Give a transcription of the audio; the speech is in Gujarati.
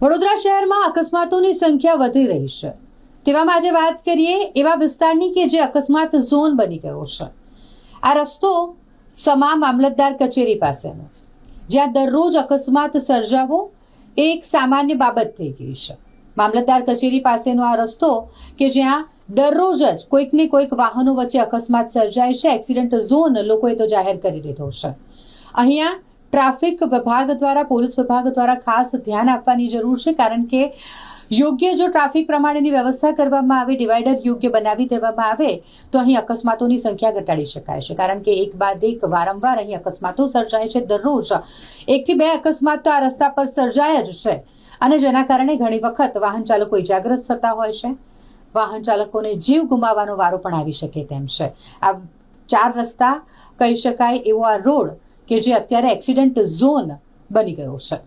વડોદરા શહેરમાં અકસ્માતોની સંખ્યા વધી રહી છે। તેવામાં આજે વાત કરીએ એવા વિસ્તારની કે જે અકસ્માત ઝોન બની ગયો છે। આ રસ્તો સમા મામલતદાર કચેરી પાસેનો, જ્યાં દરરોજ અકસ્માત સર્જાવો એક સામાન્ય બાબત થઈ ગઈ છે। મામલતદાર કચેરી પાસેનો આ રસ્તો કે જ્યાં દરરોજ જ કોઈક ને કોઈક વાહનો વચ્ચે અકસ્માત સર્જાય છે। એક્સિડન્ટ ઝોન લોકોએ તો જાહેર કરી દીધો છે। અહીંયા ટ્રાફિક વિભાગ દ્વારા, પોલીસ વિભાગ દ્વારા ખાસ ધ્યાન આપવાની જરૂર છે, કારણ કે યોગ્ય જો ટ્રાફિક પ્રમાણેની વ્યવસ્થા કરવામાં આવે, ડિવાઈડર યોગ્ય બનાવી દેવામાં આવે તો અહીં અકસ્માતોની સંખ્યા ઘટાડી શકાય છે। કારણ કે એક બાદ એક વારંવાર અહીં અકસ્માતો સર્જાય છે। દરરોજ 1 થી 2 અકસ્માત તો આ રસ્તા પર સર્જાય જ છે, અને જેના કારણે ઘણી વખત વાહન ચાલકો ઇજાગ્રસ્ત થતા હોય છે। વાહન ચાલકોને જીવ ગુમાવવાનો વારો પણ આવી શકે તેમ છે। આ 4 રસ્તા કહી શકાય એવો આ રોડ કે જે અત્યારે એક્સિડન્ટ ઝોન બની ગયો છે।